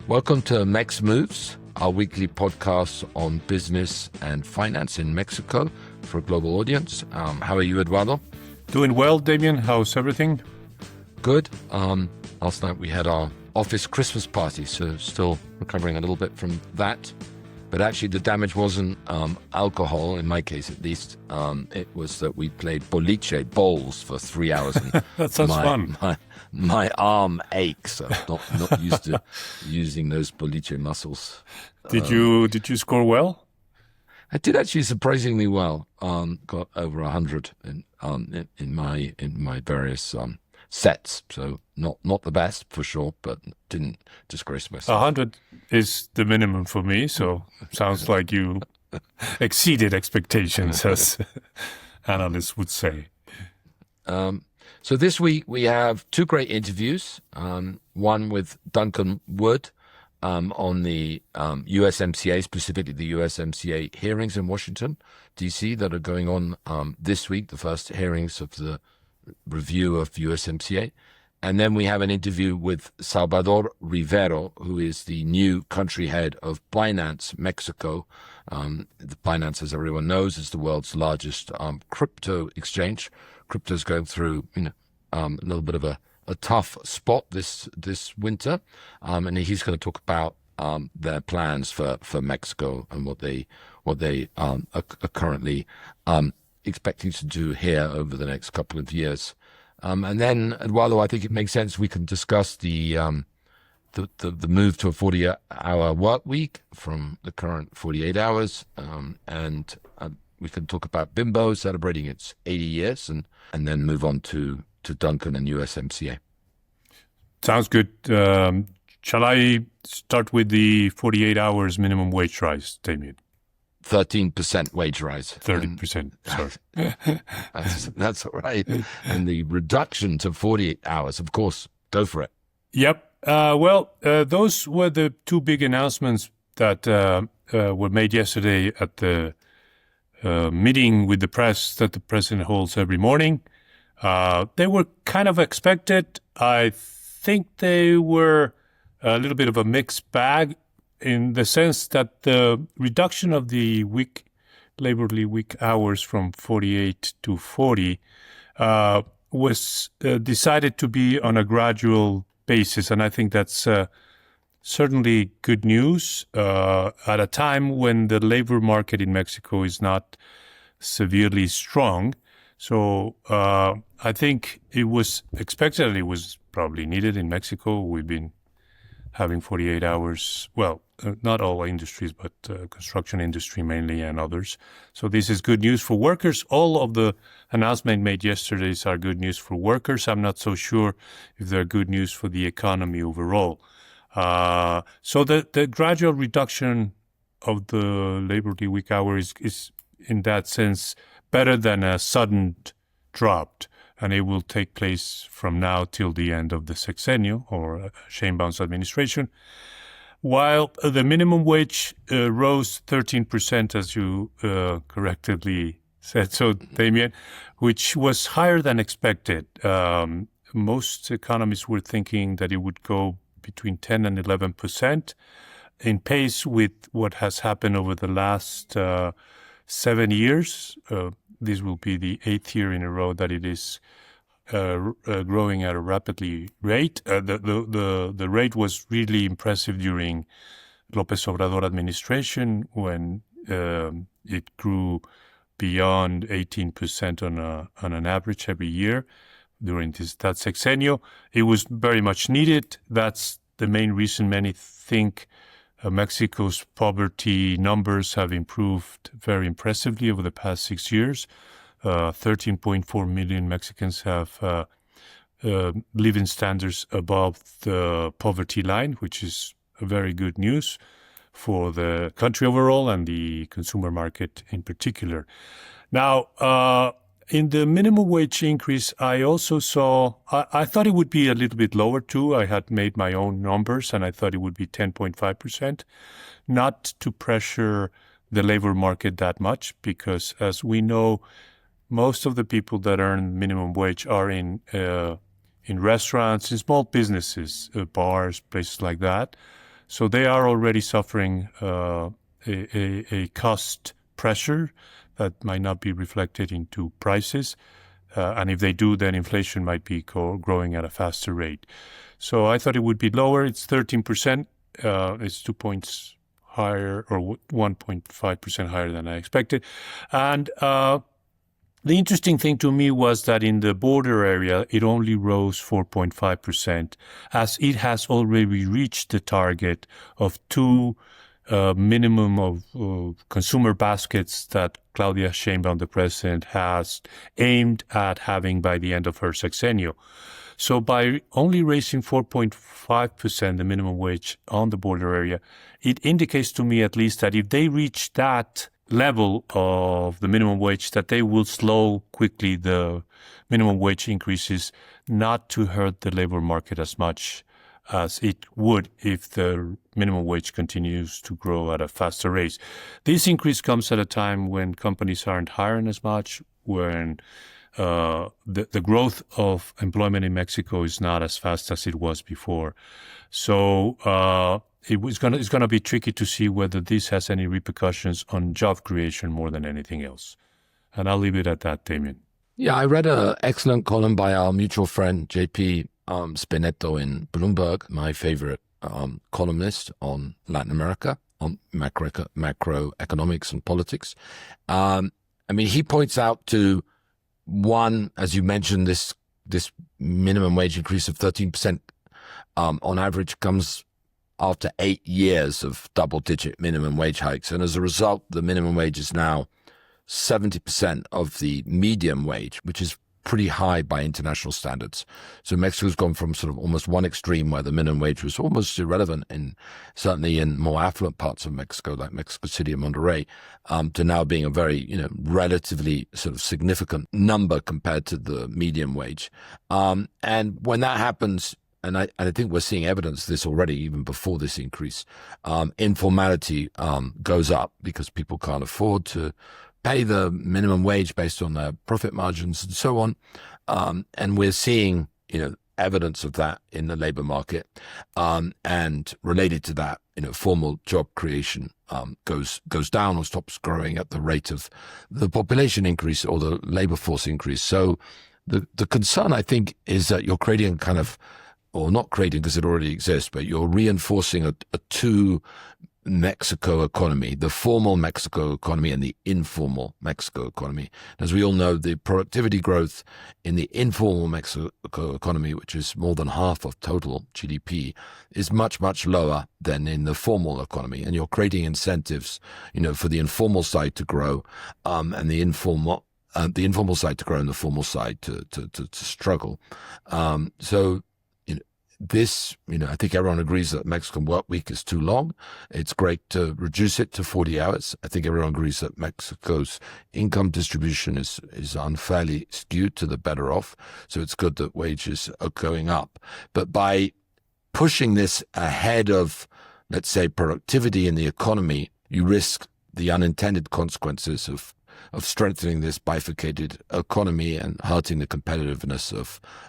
Welcome to MexMoves, our weekly podcast on business and finance in Mexico for a global audience. How are you, Eduardo? Doing well, Damian. How's everything? Good. Last night we had our office Christmas party, so still recovering a little bit from that. But actually the damage wasn't alcohol, in my case at least. It was that we played boliche, bowls, for 3 hours. And that sounds fun. My arm aches. I'm not used to using those boliche muscles. Did you score well? I did actually surprisingly well. Got over 100 in my various sets. So not the best for sure, but didn't disgrace myself. 100 is the minimum for me. So sounds like you exceeded expectations, as analysts would say. So this week we have two great interviews. One with Duncan Wood on the USMCA, specifically the USMCA hearings in Washington, D.C. that are going on this week, the first hearings of the review of USMCA. And then we have an interview with Salvador Rivero, who is the new country head of Binance Mexico. The Binance, as everyone knows, is the world's largest crypto exchange. Crypto's going through, a little bit of a tough spot this winter, and he's going to talk about their plans for Mexico and what they are currently expecting to do here over the next couple of years. And then, Eduardo, I think it makes sense we can discuss the move to a 40-hour work week from the current 48 hours, and we can talk about Bimbo celebrating its 80 years, and then move on to Duncan and USMCA. Sounds good. Shall I start with the 48 hours minimum wage rise, Damien? 13% wage rise. 30%, sorry. That's all right. And the reduction to 48 hours, of course, go for it. Yep. Those were the two big announcements that were made yesterday at the meeting with the press that the president holds every morning. They were kind of expected. I think they were a little bit of a mixed bag, in the sense that the reduction of the labor week hours from 48 to 40 was decided to be on a gradual basis. And I think that's certainly good news at a time when the labor market in Mexico is not severely strong. So I think it was expected, and it was probably needed in Mexico. We've been having 48 hours, not all industries, but construction industry mainly and others. So this is good news for workers. All of the announcements made yesterday are good news for workers. I'm not so sure if they're good news for the economy overall. So the gradual reduction of the labor week hour is in that sense better than a sudden drop. And it will take place from now till the end of the sexenio, or Sheinbaum's administration. While the minimum wage rose 13%, as you correctly said so, Damien, which was higher than expected. Most economists were thinking that it would go between 10 and 11%, in pace with what has happened over the last 7 years. This will be the 8th year in a row that it is growing at a rapidly rate. The rate was really impressive during López Obrador administration, when it grew beyond 18% on an average every year during that sexenio. It was very much needed. That's the main reason many think Mexico's poverty numbers have improved very impressively over the past 6 years. 13.4 million Mexicans have living standards above the poverty line, which is very good news for the country overall and the consumer market in particular. Now, in the minimum wage increase, I also saw, I thought it would be a little bit lower too. I had made my own numbers and I thought it would be 10.5%, not to pressure the labor market that much, because as we know, most of the people that earn minimum wage are in restaurants, in small businesses, bars, places like that. So they are already suffering a cost pressure that might not be reflected into prices. And if they do, then inflation might be growing at a faster rate. So I thought it would be lower. It's 13%. It's 2 points higher, or 1.5% higher than I expected. And the interesting thing to me was that in the border area, it only rose 4.5%, as it has already reached the target of two minimum of consumer baskets that Claudia Sheinbaum, the president, has aimed at having by the end of her sexennial. So by only raising 4.5% the minimum wage on the border area, it indicates to me at least that if they reach that level of the minimum wage, that they will slow quickly the minimum wage increases, not to hurt the labor market as much as it would if the minimum wage continues to grow at a faster rate. This increase comes at a time when companies aren't hiring as much, when the growth of employment in Mexico is not as fast as it was before. So it's going to be tricky to see whether this has any repercussions on job creation more than anything else. And I'll leave it at that, Damian. Yeah, I read an excellent column by our mutual friend, JP Spinetto in Bloomberg, my favorite columnist on Latin America, on macroeconomics and politics. I mean, he points out to one, as you mentioned, this minimum wage increase of 13% on average comes after 8 years of double-digit minimum wage hikes. And as a result, the minimum wage is now 70% of the median wage, which is pretty high by international standards. So Mexico's gone from sort of almost one extreme where the minimum wage was almost irrelevant certainly in more affluent parts of Mexico, like Mexico City and Monterrey, to now being a very, relatively sort of significant number compared to the median wage. And when that happens, and I think we're seeing evidence of this already, even before this increase, informality goes up because people can't afford to pay the minimum wage based on their profit margins and so on. And we're seeing, evidence of that in the labor market. And related to that, formal job creation goes down or stops growing at the rate of the population increase or the labor force increase. So the concern, I think, is that you're creating kind of, or not creating because it already exists, but you're reinforcing a two Mexico economy, the formal Mexico economy and the informal Mexico economy. As we all know, the productivity growth in the informal Mexico economy, which is more than half of total GDP, is much, much lower than in the formal economy. And you're creating incentives, for the informal side to grow, and the informal side to grow and the formal side to struggle. This, I think everyone agrees that Mexican work week is too long. It's great to reduce it to 40 hours. I think everyone agrees that Mexico's income distribution is unfairly skewed to the better off. So it's good that wages are going up. But by pushing this ahead of, let's say, productivity in the economy, you risk the unintended consequences of strengthening this bifurcated economy and hurting the competitiveness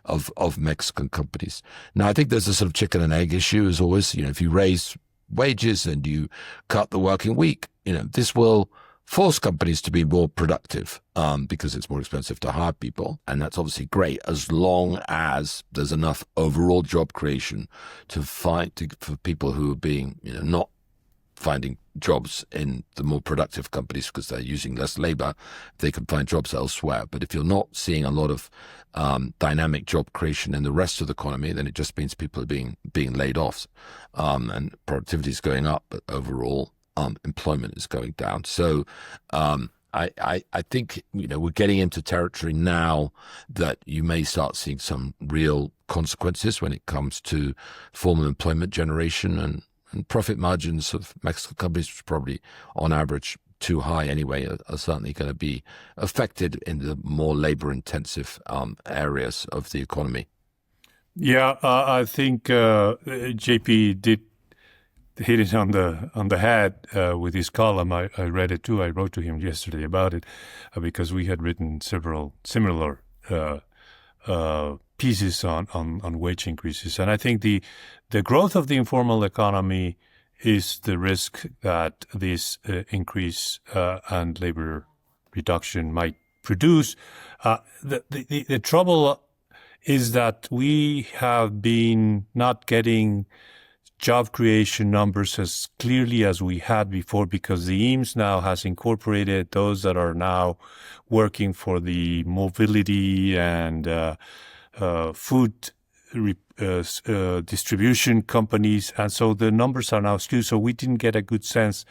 of Mexican companies. Now, I think there's a sort of chicken and egg issue, as always. If you raise wages and you cut the working week, this will force companies to be more productive because it's more expensive to hire people. And that's obviously great as long as there's enough overall job creation for people who are being, not finding jobs in the more productive companies because they're using less labor, they can find jobs elsewhere. But if you're not seeing a lot of dynamic job creation in the rest of the economy, then it just means people are being laid off, and productivity is going up, but overall employment is going down. So I think we're getting into territory now that you may start seeing some real consequences when it comes to formal employment generation and profit margins of Mexican companies, which are probably on average too high anyway, are certainly going to be affected in the more labor-intensive areas of the economy. Yeah, I think JP did hit it on the head with his column. I read it too. I wrote to him yesterday about it because we had written several similar pieces on wage increases. And I think the growth of the informal economy is the risk that this increase and labor reduction might produce. The trouble is that we have been not getting job creation numbers as clearly as we had before, because the IMSS now has incorporated those that are now working for the mobility and food distribution companies. And so the numbers are now skewed. So we didn't get a good sense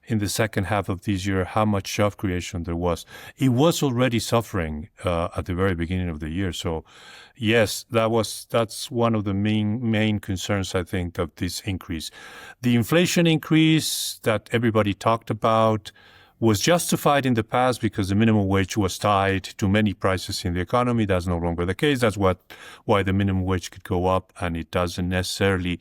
in the second half of this year how much job creation there was. It was already suffering at the very beginning of the year. So yes, that's one of the main concerns, I think, of this increase. The inflation increase that everybody talked about was justified in the past because the minimum wage was tied to many prices in the economy. That's no longer the case. That's why the minimum wage could go up, and it doesn't necessarily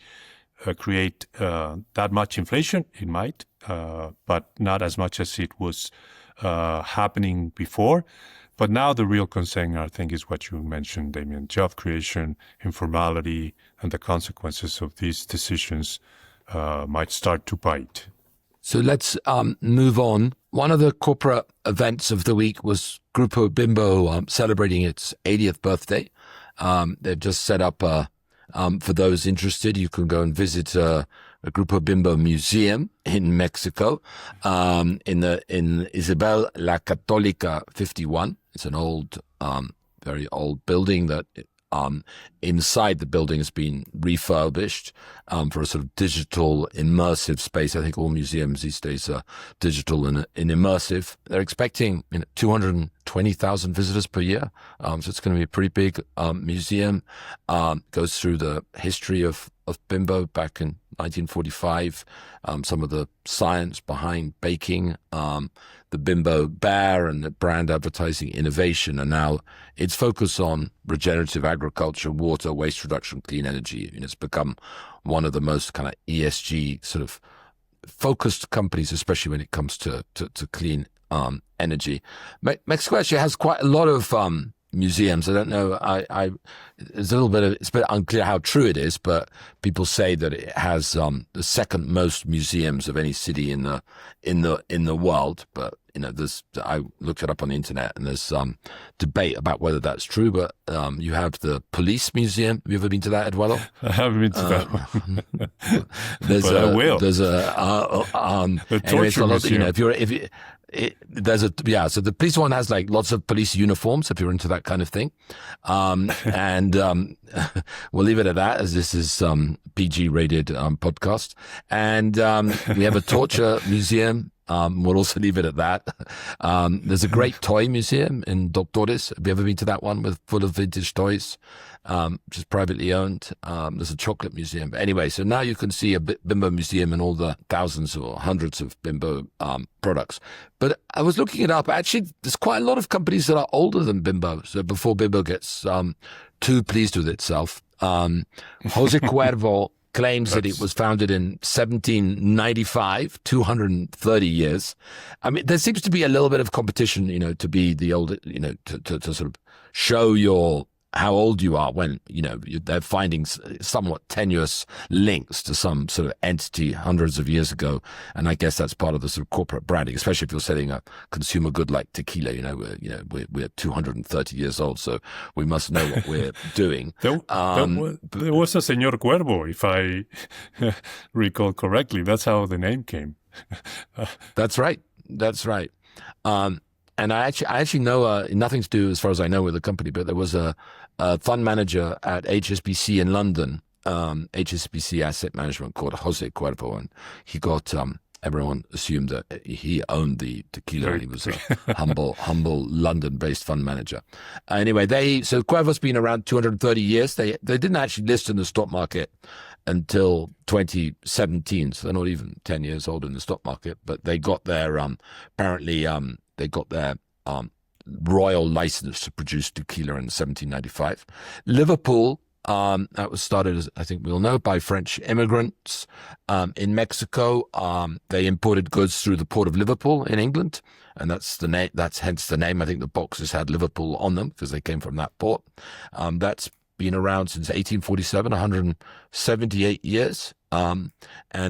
create that much inflation. It might, but not as much as it was happening before. But now the real concern, I think, is what you mentioned, Damian: job creation, informality, and the consequences of these decisions might start to bite. So let's move on. One of the corporate events of the week was Grupo Bimbo celebrating its 80th birthday. They've just set up, for those interested, you can go and visit a Grupo Bimbo museum in Mexico, in Isabel La Católica 51. It's an old, very old building that inside the building has been refurbished for a sort of digital immersive space. I think all museums these days are digital and immersive. They're expecting 220,000 visitors per year. So it's going to be a pretty big museum. Goes through the history of Bimbo back in 1945, some of the science behind baking, the Bimbo Bear and the brand advertising innovation, and now its focus on regenerative agriculture, water, waste reduction, clean energy. It's become one of the most kind of ESG sort of focused companies, especially when it comes to clean energy. Mexico actually has quite a lot of museums. I don't know. It's a bit unclear how true it is, but people say that it has the second most museums of any city in the world. But I looked it up on the internet, and there's debate about whether that's true. But you have the police museum. Have you ever been to that, Eduardo? I haven't been to that one. I will. There's a torture it's got lots, museum. So the police one has like lots of police uniforms if you're into that kind of thing. And we'll leave it at that, as this is PG rated podcast. And we have a torture museum. We'll also leave it at that. There's a great toy museum in Doctores. Have you ever been to that one full of vintage toys? Which is privately owned. There's a chocolate museum. But anyway, so now you can see a Bimbo museum and all the thousands or hundreds of Bimbo products. But I was looking it up. Actually, there's quite a lot of companies that are older than Bimbo. So before Bimbo gets too pleased with itself, Jose Cuervo claims that it was founded in 1795, 230 years. I mean, there seems to be a little bit of competition, to be the old, to sort of show how old you are when, they're finding somewhat tenuous links to some sort of entity hundreds of years ago. And I guess that's part of the sort of corporate branding, especially if you're selling a consumer good like tequila. We're 230 years old, so we must know what we're doing. There was a Señor Cuervo, if I recall correctly. That's how the name came. That's right. And I actually know, nothing to do, as far as I know, with the company, but there was a fund manager at HSBC in London, HSBC Asset Management, called Jose Cuervo, and he got, everyone assumed that he owned the tequila, and he was a humble London-based fund manager. Anyway, so Cuervo's been around 230 years. They didn't actually list in the stock market until 2017, so they're not even 10 years old in the stock market, but they got their, apparently, they got their royal license to produce tequila in 1795. Liverpool, that was started, as I think we all know, by French immigrants in Mexico. They imported goods through the port of Liverpool in England, and that's the name. That's hence the name. I think the boxes had Liverpool on them because they came from that port. That's been around since 1847, 178 years. And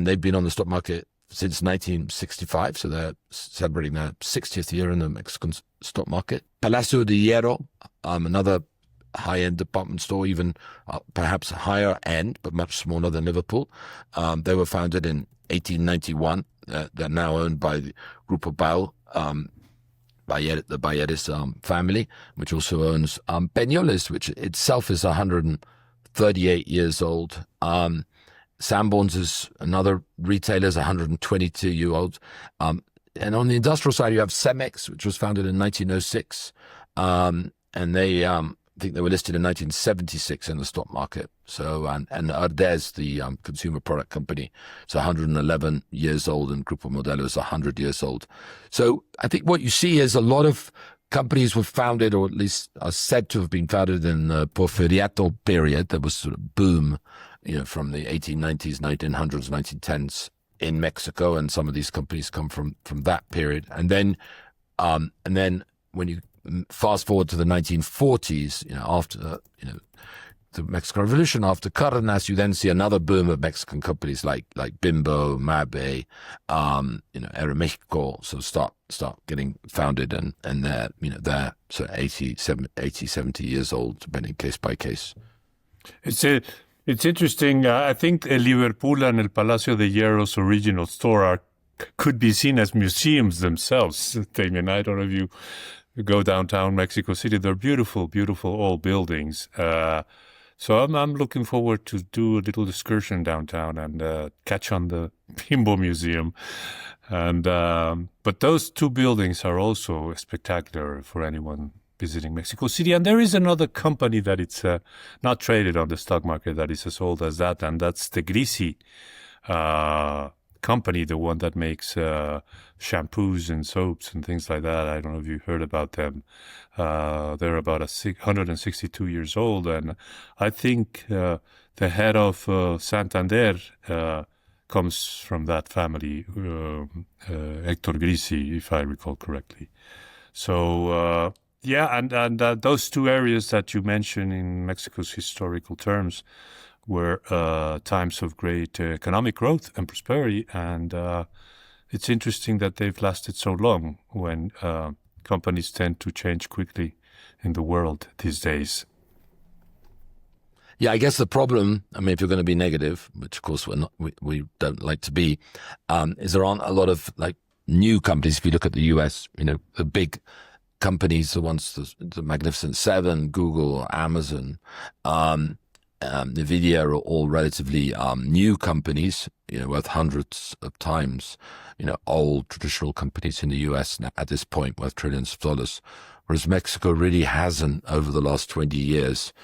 they've been on the stock market since 1965, so they're celebrating their 60th year in the Mexican stock market. Palacio de Hierro, another high-end department store, even perhaps higher end, but much smaller than Liverpool. They were founded in 1891. They're now owned by the Grupo Bimbo, the Balleres family, which also owns Peñoles, which itself is 138 years old. Sanborns is another retailer, is 122-year-old. And on the industrial side, you have Cemex, which was founded in 1906. And they, I think they were listed in 1976 in the stock market. So, and Ardez, the consumer product company, is 111 years old, and Grupo Modelo is 100 years old. So I think what you see is a lot of companies were founded, or at least are said to have been founded in the Porfiriato period. There was sort of boom, from the 1890s, 1900s, 1910s in Mexico, and some of these companies come from that period. And then when you fast forward to the 1940s, after the Mexican Revolution, after Cardenas, you then see another boom of Mexican companies like Bimbo, Mabe, Aeromexico, so start getting founded, and they're so 80, 70 years old, depending case by case. It's interesting. I think El Liverpool and El Palacio de Hierro's original store could be seen as museums themselves. Damian, I don't know if you go downtown Mexico City. They're beautiful, beautiful old buildings. So I'm looking forward to do a little excursion downtown and catch on the Bimbo Museum. And but those two buildings are also spectacular for anyone visiting Mexico City. And there is another company that it's not traded on the stock market that is as old as that, and that's the Grisi company, the one that makes shampoos and soaps and things like that. I don't know if you've heard about them. They're about 162 years old, and I think the head of Santander comes from that family, Hector Grisi, if I recall correctly. So and those two areas that you mentioned in Mexico's historical terms were times of great economic growth and prosperity, and it's interesting that they've lasted so long when companies tend to change quickly in the world these days. Yeah, I guess the problem, if you're going to be negative, which of course we don't like to be, is there aren't a lot of new companies. If you look at the US, the big companies, the ones, the Magnificent Seven, Google, Amazon, NVIDIA are all relatively new companies, worth hundreds of times, old traditional companies in the US at this point worth trillions of dollars, whereas Mexico really hasn't over the last 20 years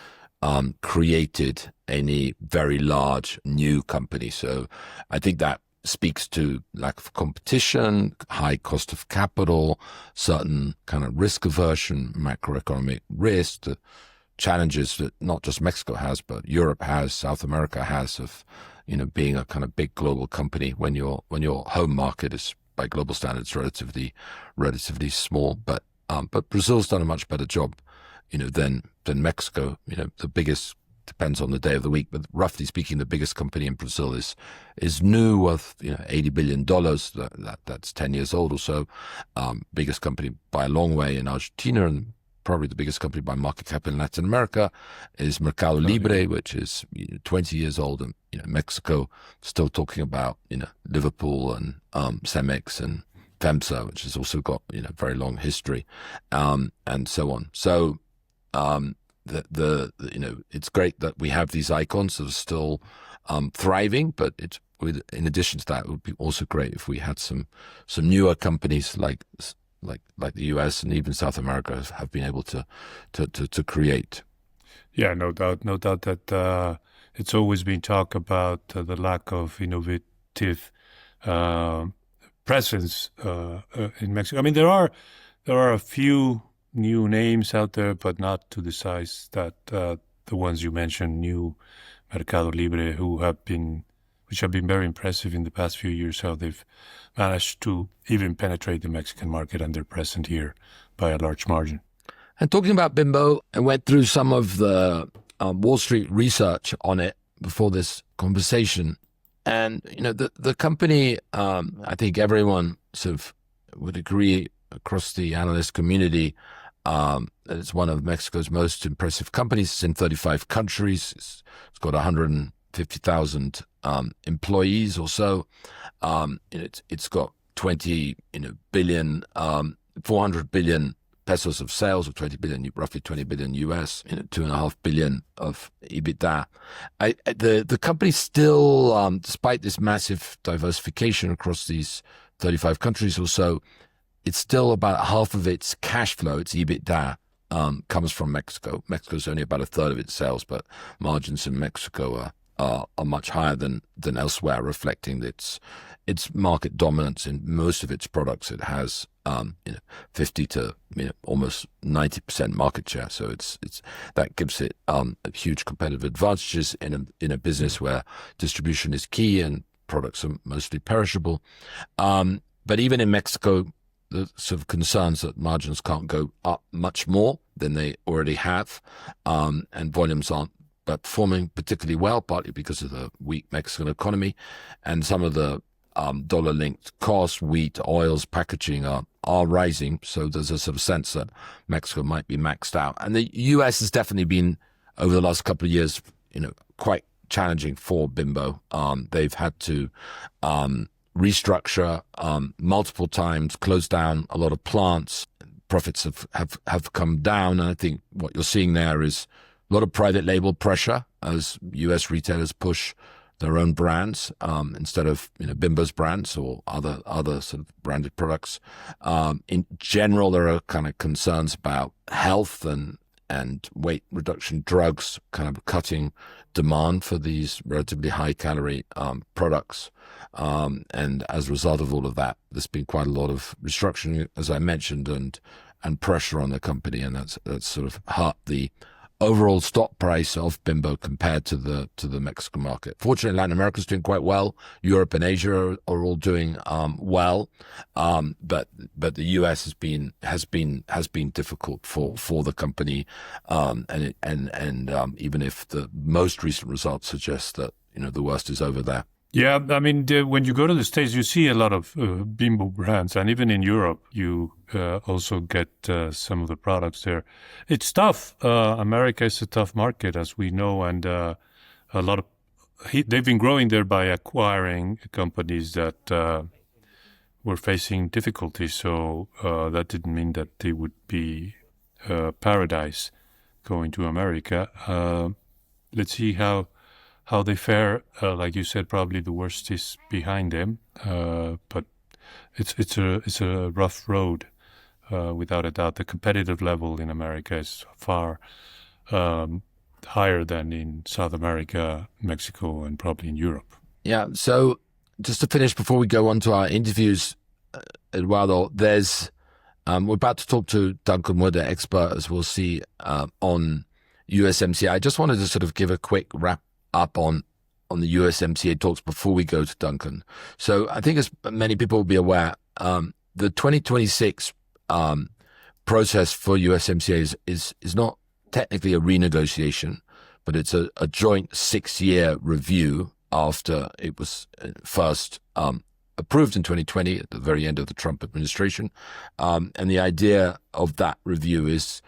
created any very large new company. So I think that speaks to lack of competition, high cost of capital, certain kind of risk aversion, macroeconomic risk, the challenges that not just Mexico has, but Europe has, South America has, of being a kind of big global company when your home market is by global standards relatively small. But Brazil's done a much better job, than Mexico. The biggest, depends on the day of the week, but roughly speaking, the biggest company in Brazil is new, worth $80 billion. That's 10 years old or so. Biggest company by a long way in Argentina, and probably the biggest company by market cap in Latin America is Mercado Libre, which is 20 years old, and Mexico still talking about Liverpool and Cemex and FEMSA, which has also got very long history, and so on. So it's great that we have these icons that are still thriving, but in addition to that, it would be also great if we had some newer companies like the US and even South America have been able to create. Yeah, no doubt that it's always been talked about the lack of innovative presence in Mexico. There are a few new names out there, but not to the size that the ones you mentioned, new Mercado Libre, which have been very impressive in the past few years, how they've managed to even penetrate the Mexican market, and they're present here by a large margin. And talking about Bimbo, I went through some of the Wall Street research on it before this conversation. And, the company, I think everyone sort of would agree across the analyst community that it's one of Mexico's most impressive companies. It's in 35 countries. It's got 150,000 employees or so. It's got 20 billion, 400 billion pesos of sales, or 20 billion, roughly 20 billion US, 2.5 billion of EBITDA. The company still, despite this massive diversification across these 35 countries or so, it's still about half of its cash flow, its EBITDA, comes from Mexico. Mexico's only about a third of its sales, but margins in Mexico are much higher than elsewhere, reflecting its market dominance in most of its products. It has 50 to almost 90% market share. So it's that gives it huge competitive advantages in a business where distribution is key and products are mostly perishable. But even in Mexico, the sort of concerns that margins can't go up much more than they already have, and volumes aren't performing particularly well, partly because of the weak Mexican economy, and some of the dollar-linked costs, wheat, oils, packaging are rising. So there's a sort of sense that Mexico might be maxed out. And the U.S. has definitely been, over the last couple of years, quite challenging for Bimbo. They've had to restructure multiple times, close down a lot of plants. Profits have come down. And I think what you're seeing there is a lot of private label pressure as U.S. retailers push their own brands instead of Bimbo's brands or other sort of branded products. In general, there are kind of concerns about health and weight reduction drugs, kind of cutting demand for these relatively high calorie products. And as a result of all of that, there's been quite a lot of restructuring, as I mentioned, and pressure on the company, and that's sort of hurt the overall stock price of Bimbo compared to the Mexican market. Fortunately, Latin America is doing quite well. Europe and Asia are all doing well, but the US has been difficult for the company, and even if the most recent results suggest that the worst is over there. Yeah, I mean, when you go to the States, you see a lot of Bimbo brands, and even in Europe, you also get some of the products there. It's tough. America is a tough market, as we know, and a lot of they've been growing there by acquiring companies that were facing difficulties. So that didn't mean that they would be paradise going to America. Let's see how they fare. Like you said, probably the worst is behind them, but it's a rough road, without a doubt. The competitive level in America is far higher than in South America, Mexico, and probably in Europe. Yeah. So just to finish before we go on to our interviews, Eduardo, we're about to talk to Duncan Wood, an expert, as we'll see, on USMCA. I just wanted to sort of give a quick wrap up on the USMCA talks before we go to Duncan. So I think, as many people will be aware, the 2026 process for USMCA is not technically a renegotiation, but it's a joint 6-year review after it was first approved in 2020 at the very end of the Trump administration. And the idea of that review is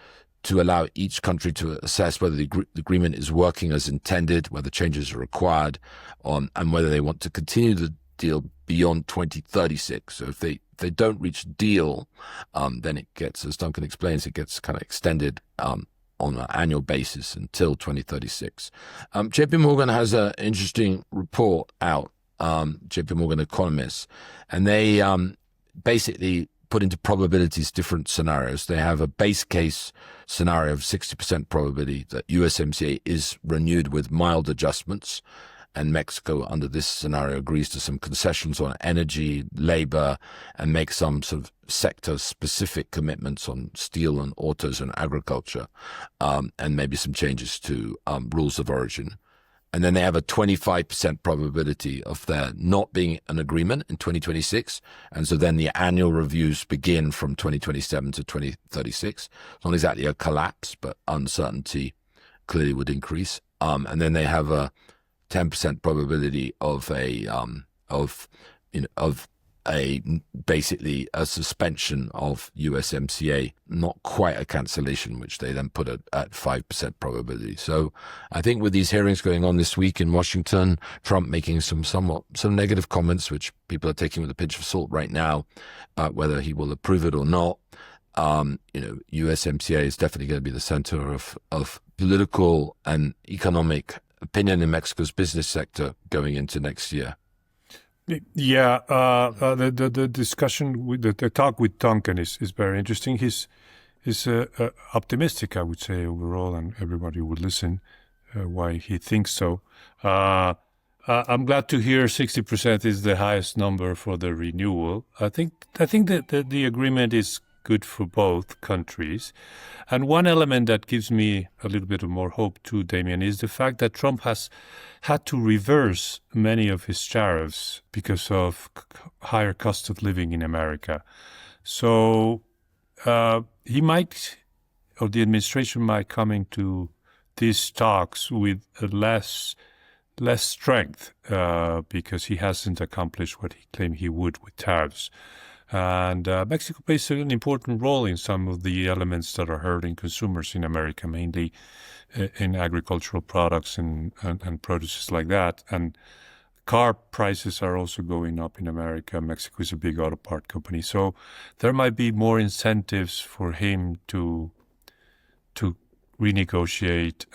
to allow each country to assess whether the agreement is working as intended, whether changes are required, and whether they want to continue the deal beyond 2036. So if they don't reach a deal, then it gets, as Duncan explains, it gets kind of extended on an annual basis until 2036. JP Morgan has an interesting report out, JP Morgan economists, and they basically put into probabilities different scenarios. They have a base case scenario of 60% probability that USMCA is renewed with mild adjustments, and Mexico, under this scenario, agrees to some concessions on energy, labor, and makes some sort of sector-specific commitments on steel and autos and agriculture, and maybe some changes to rules of origin. And then they have a 25% probability of there not being an agreement in 2026. And so then the annual reviews begin from 2027 to 2036. It's not exactly a collapse, but uncertainty clearly would increase. And then they have a 10% probability of basically a suspension of USMCA, not quite a cancellation, which they then put at 5% probability. So I think with these hearings going on this week in Washington, Trump making some negative comments, which people are taking with a pinch of salt right now, whether he will approve it or not. USMCA is definitely going to be the center of political and economic opinion in Mexico's business sector going into next year. Yeah, the discussion with the talk with Duncan is very interesting. He's optimistic, I would say, overall, and everybody would listen why he thinks so. I'm glad to hear 60% is the highest number for the renewal. I think that the agreement is good for both countries. And one element that gives me a little bit of more hope too, Damian, is the fact that Trump has had to reverse many of his tariffs because of higher cost of living in America. So he might, or the administration might come into these talks with less strength because he hasn't accomplished what he claimed he would with tariffs. And Mexico plays an important role in some of the elements that are hurting consumers in America, mainly in agricultural products and produces like that. And car prices are also going up in America. Mexico is a big auto part company. So there might be more incentives for him to renegotiate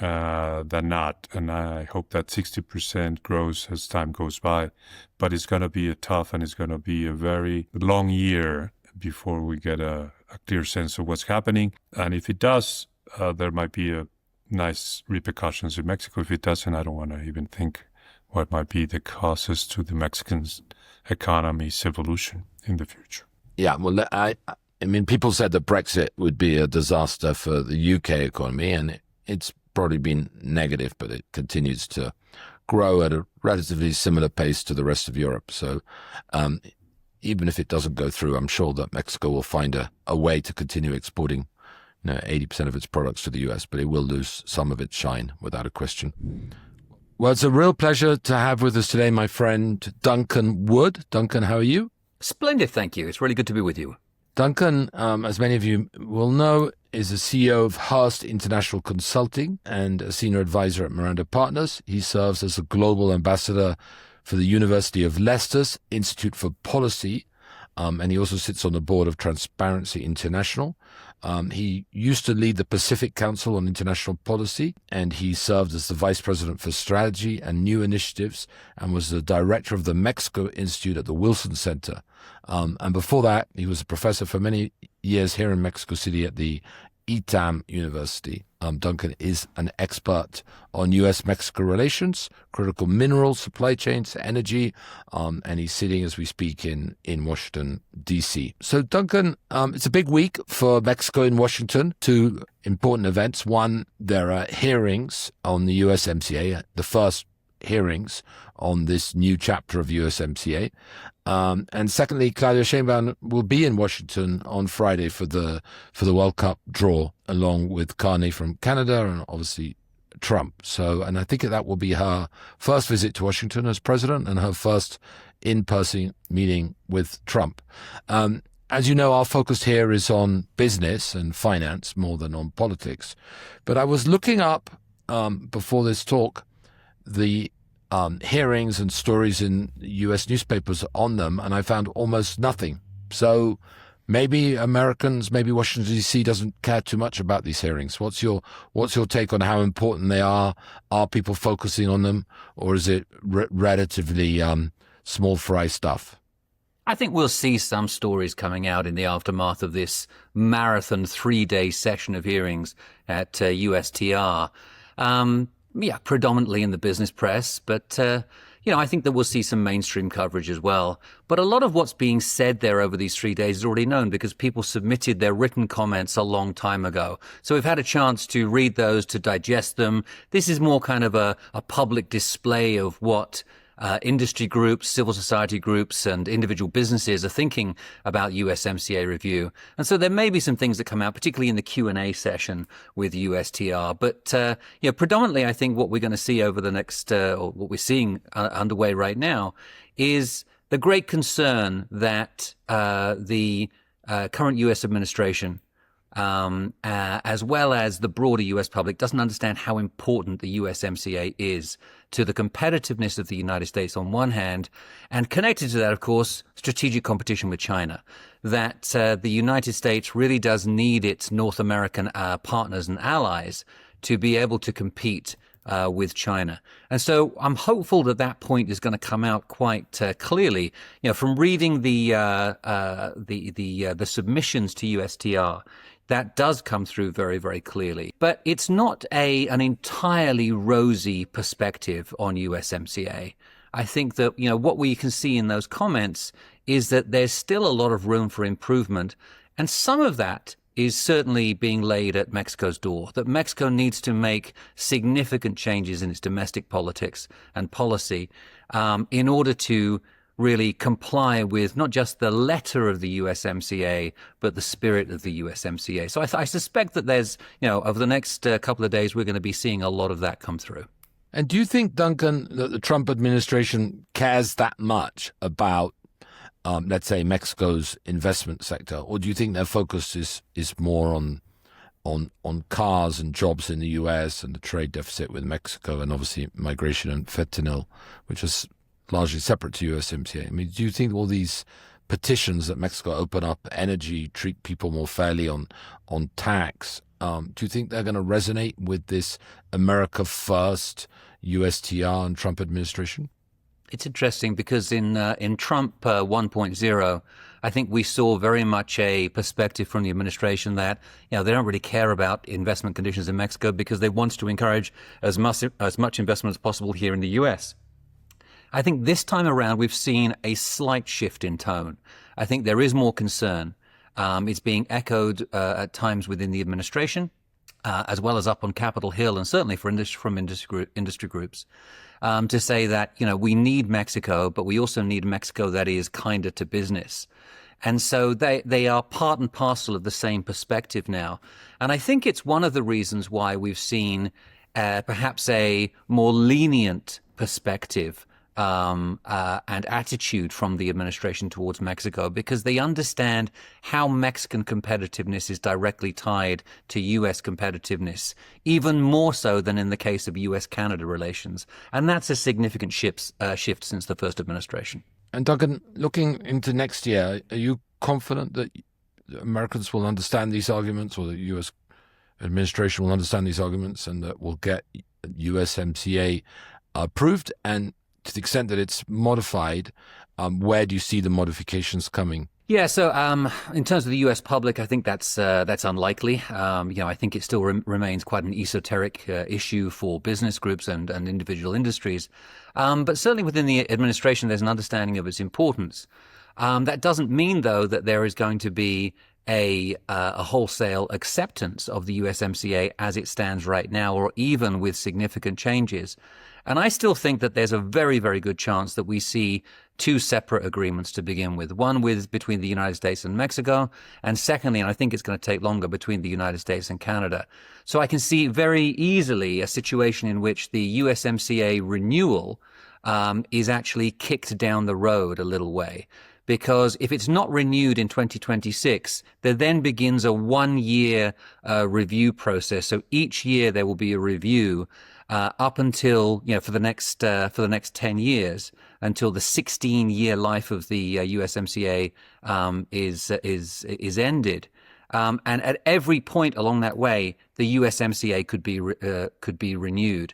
than not. And I hope that 60% grows as time goes by. But it's going to be a tough and it's going to be a very long year before we get a clear sense of what's happening. And if it does, there might be a nice repercussions in Mexico. If it doesn't, I don't want to even think what might be the causes to the Mexican economy's evolution in the future. Yeah, well, I mean, people said that Brexit would be a disaster for the UK economy, and it's probably been negative, but it continues to grow at a relatively similar pace to the rest of Europe. So even if it doesn't go through, I'm sure that Mexico will find a way to continue exporting 80% of its products to the US, but it will lose some of its shine without a question. Well, it's a real pleasure to have with us today my friend Duncan Wood. Duncan, how are you? Splendid, thank you. It's really good to be with you. Duncan, as many of you will know, is the CEO of Hearst International Consulting and a senior advisor at Miranda Partners. He serves as a global ambassador for the University of Leicester's Institute for Policy, and he also sits on the board of Transparency International. He used to lead the Pacific Council on International Policy, and he served as the Vice President for Strategy and New Initiatives and was the director of the Mexico Institute at the Wilson Center. And before that, he was a professor for many years here in Mexico City at the ITAM University. Duncan is an expert on U.S.-Mexico relations, critical mineral supply chains, energy, and he's sitting as we speak in Washington, D.C. So, Duncan, it's a big week for Mexico in Washington. Two important events. One, there are hearings on the USMCA, the first hearings on this new chapter of USMCA. And secondly, Claudia Sheinbaum will be in Washington on Friday for the World Cup draw, along with Carney from Canada and obviously Trump. So, and I think that will be her first visit to Washington as president and her first in-person meeting with Trump. As you know, our focus here is on business and finance more than on politics. But I was looking up before this talk the hearings and stories in U.S. newspapers on them, and I found almost nothing. So maybe Americans, maybe Washington, D.C. doesn't care too much about these hearings. What's your take on how important they are? Are people focusing on them, or is it relatively small fry stuff? I think we'll see some stories coming out in the aftermath of this marathon 3-day session of hearings at USTR. Predominantly in the business press, but, I think that we'll see some mainstream coverage as well. But a lot of what's being said there over these 3 days is already known because people submitted their written comments a long time ago. So we've had a chance to read those, to digest them. This is more kind of a public display of what industry groups, civil society groups, and individual businesses are thinking about USMCA review. And so there may be some things that come out, particularly in the Q&A session with USTR. But predominantly, I think what we're going to see over the next, or what we're seeing underway right now, is the great concern that the current U.S. administration, as well as the broader U.S. public, doesn't understand how important the USMCA is to the competitiveness of the United States on one hand, and connected to that, of course, strategic competition with China. That the United States really does need its North American partners and allies to be able to compete with China. And so I'm hopeful that that point is going to come out quite clearly. From reading the submissions to USTR, that does come through very, very clearly. But it's not an entirely rosy perspective on USMCA. I think that, what we can see in those comments is that there's still a lot of room for improvement. And some of that is certainly being laid at Mexico's door, that Mexico needs to make significant changes in its domestic politics and policy in order to really comply with not just the letter of the USMCA, but the spirit of the USMCA. So I suspect that there's, over the next couple of days, we're going to be seeing a lot of that come through. And do you think, Duncan, that the Trump administration cares that much about, let's say, Mexico's investment sector? Or do you think their focus is more on cars and jobs in the U.S. and the trade deficit with Mexico and obviously migration and fentanyl, which is largely separate to USMCA? I mean, do you think all these petitions that Mexico open up energy, treat people more fairly on tax, do you think they're going to resonate with this America First, USTR and Trump administration? It's interesting because in Trump 1.0, I think we saw very much a perspective from the administration that they don't really care about investment conditions in Mexico because they want to encourage as much investment as possible here in the U.S. I think this time around we've seen a slight shift in tone. I think there is more concern. It's being echoed at times within the administration, as well as up on Capitol Hill, and certainly from industry groups, to say that we need Mexico, but we also need Mexico that is kinder to business. And so they are part and parcel of the same perspective now. And I think it's one of the reasons why we've seen perhaps a more lenient perspective and attitude from the administration towards Mexico, because they understand how Mexican competitiveness is directly tied to U.S. competitiveness, even more so than in the case of U.S.-Canada relations. And that's a significant shift since the first administration. And Duncan, looking into next year, are you confident that Americans will understand these arguments, or the U.S. administration will understand these arguments, and that we'll get USMCA approved? And to the extent that it's modified, where do you see the modifications coming? Yeah, so in terms of the U.S. public, I think that's unlikely. I think it still remains quite an esoteric issue for business groups and individual industries. But certainly within the administration, there's an understanding of its importance. That doesn't mean, though, that there is going to be a wholesale acceptance of the USMCA as it stands right now, or even with significant changes. And I still think that there's a very, very good chance that we see two separate agreements to begin with. One between the United States and Mexico, and secondly, and I think it's going to take longer, between the United States and Canada. So I can see very easily a situation in which the USMCA renewal is actually kicked down the road a little way. Because if it's not renewed in 2026, there then begins a 1-year review process. So each year there will be a review up until, for the next 10 years, until the 16-year life of the USMCA is ended. And at every point along that way, the USMCA could be renewed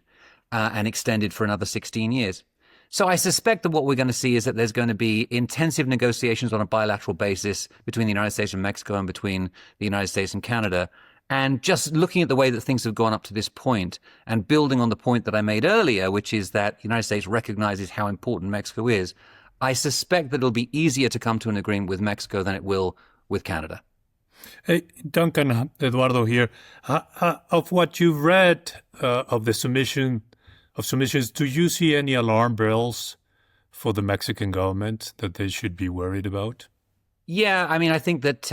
and extended for another 16 years. So I suspect that what we're going to see is that there's going to be intensive negotiations on a bilateral basis between the United States and Mexico and between the United States and Canada. And just looking at the way that things have gone up to this point, and building on the point that I made earlier, which is that the United States recognizes how important Mexico is, I suspect that it'll be easier to come to an agreement with Mexico than it will with Canada. Hey, Duncan, Eduardo here. Of what you've read of the submissions, do you see any alarm bells for the Mexican government that they should be worried about? Yeah, I mean, I think that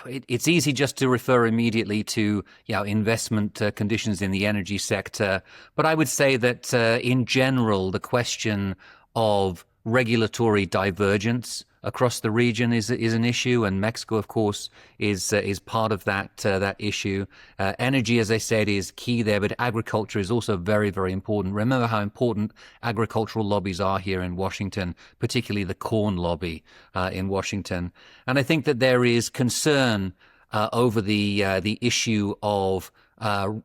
it's easy just to refer immediately to investment conditions in the energy sector, but I would say that in general, the question of regulatory divergence across the region is an issue, and Mexico, of course, is part of that issue. Energy, as I said, is key there, but agriculture is also very, very important. Remember how important agricultural lobbies are here in Washington, particularly the corn lobby in Washington. And I think that there is concern over the issue of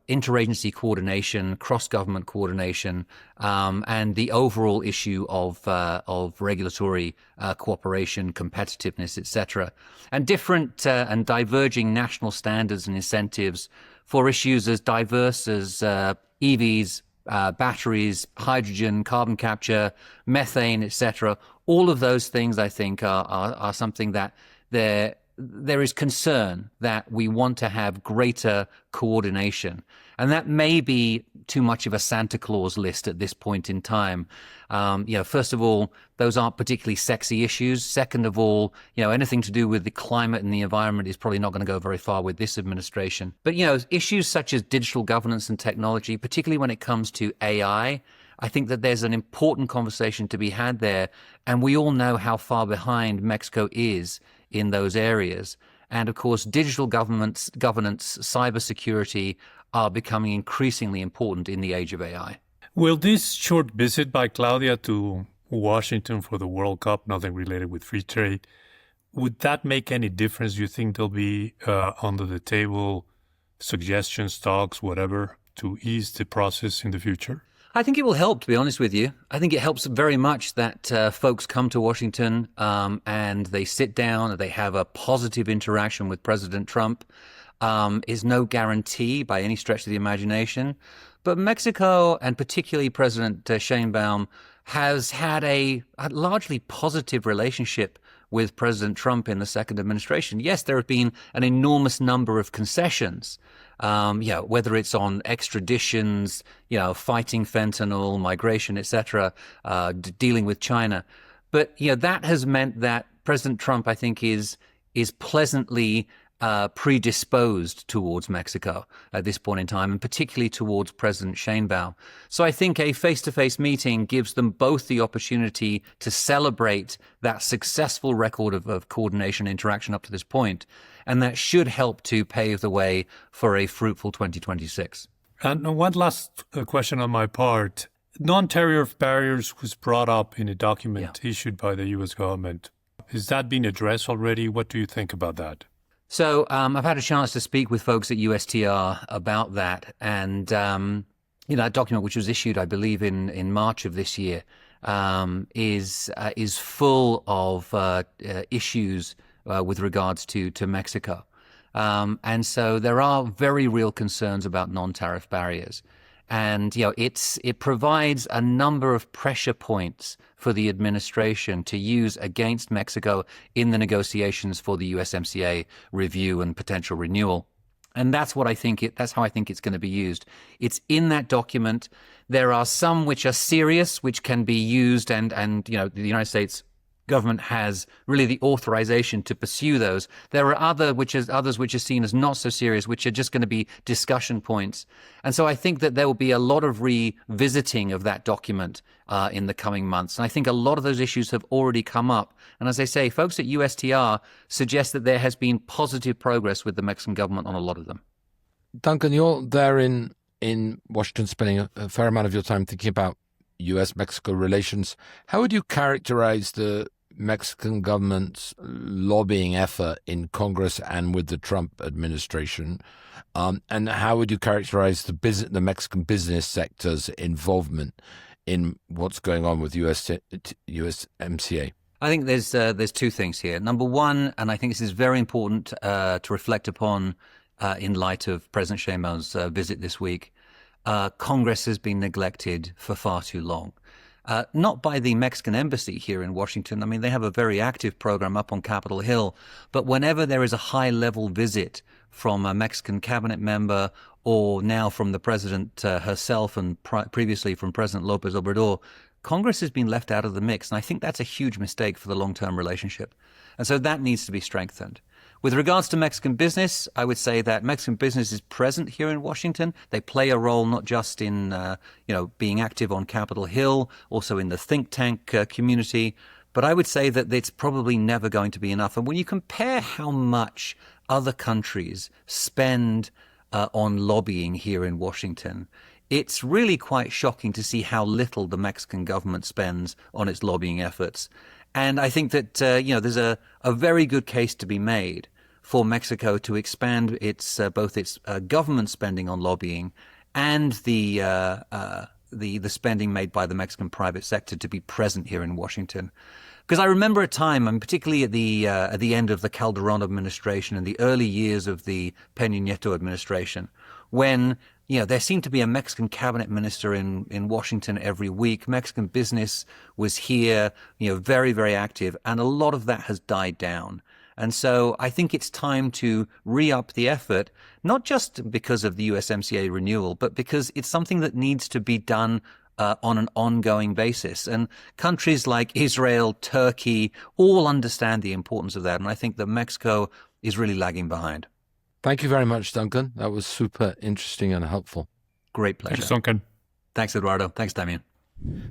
interagency coordination, cross-government coordination, and the overall issue of regulatory cooperation, competitiveness, etc., and different and diverging national standards and incentives for issues as diverse as EVs, batteries, hydrogen, carbon capture, methane, etc. All of those things, I think, are something that there is concern that we want to have greater coordination. And that may be too much of a Santa Claus list at this point in time. First of all, those aren't particularly sexy issues. Second of all, anything to do with the climate and the environment is probably not going to go very far with this administration. But, issues such as digital governance and technology, particularly when it comes to AI, I think that there's an important conversation to be had there. And we all know how far behind Mexico is in those areas. And of course, digital governance, cybersecurity are becoming increasingly important in the age of AI. Will this short visit by Claudia to Washington for the World Cup, nothing related with free trade, would that make any difference? Do you think there'll be under the table suggestions, talks, whatever, to ease the process in the future? I think it will help, to be honest with you. I think it helps very much that folks come to Washington and they sit down and they have a positive interaction with President Trump. Is no guarantee by any stretch of the imagination. But Mexico, and particularly President Sheinbaum, has had a largely positive relationship with President Trump in the second administration. Yes, there have been an enormous number of concessions, whether it's on extraditions, fighting fentanyl, migration, etc., dealing with China. But, that has meant that President Trump, I think, is pleasantly predisposed towards Mexico at this point in time, and particularly towards President Sheinbaum. So I think a face-to-face meeting gives them both the opportunity to celebrate that successful record of coordination and interaction up to this point, and that should help to pave the way for a fruitful 2026. And one last question on my part. Non-tariff barriers was brought up in a document issued by the U.S. government. Has that been addressed already? What do you think about that? So I've had a chance to speak with folks at USTR about that, and that document, which was issued, I believe, in March of this year, is full of issues with regards to Mexico, and so there are very real concerns about non-tariff barriers. And, it provides a number of pressure points for the administration to use against Mexico in the negotiations for the USMCA review and potential renewal. And that's how I think it's going to be used. It's in that document. There are some which are serious, which can be used, and the United States government has really the authorization to pursue those. There are others which are seen as not so serious, which are just going to be discussion points. And so I think that there will be a lot of revisiting of that document in the coming months. And I think a lot of those issues have already come up. And as I say, folks at USTR suggest that there has been positive progress with the Mexican government on a lot of them. Duncan, you're there in Washington, spending a fair amount of your time thinking about U.S.-Mexico relations. How would you characterize the Mexican government's lobbying effort in Congress and with the Trump administration? And how would you characterize the Mexican business sector's involvement in what's going on with USMCA? I think there's two things here. Number one, and I think this is very important to reflect upon in light of President Sheinbaum's visit this week, Congress has been neglected for far too long. Not by the Mexican embassy here in Washington. I mean, they have a very active program up on Capitol Hill. But whenever there is a high-level visit from a Mexican cabinet member, or now from the president herself, and previously from President López Obrador, Congress has been left out of the mix. And I think that's a huge mistake for the long-term relationship. And so that needs to be strengthened. With regards to Mexican business, I would say that Mexican business is present here in Washington. They play a role not just in, being active on Capitol Hill, also in the think tank community. But I would say that it's probably never going to be enough. And when you compare how much other countries spend on lobbying here in Washington, it's really quite shocking to see how little the Mexican government spends on its lobbying efforts. And I think that, there's a very good case to be made for Mexico to expand its both its government spending on lobbying and the spending made by the Mexican private sector to be present here in Washington. Because I remember a time, and particularly at the end of the Calderon administration and the early years of the Peña Nieto administration, when there seemed to be a Mexican cabinet minister in Washington every week. Mexican business was here, very, very active, and a lot of that has died down. And so I think it's time to re-up the effort, not just because of the USMCA renewal, but because it's something that needs to be done on an ongoing basis. And countries like Israel, Turkey, all understand the importance of that. And I think that Mexico is really lagging behind. Thank you very much, Duncan. That was super interesting and helpful. Great pleasure. Thanks, Duncan. Thanks, Eduardo. Thanks, Damian.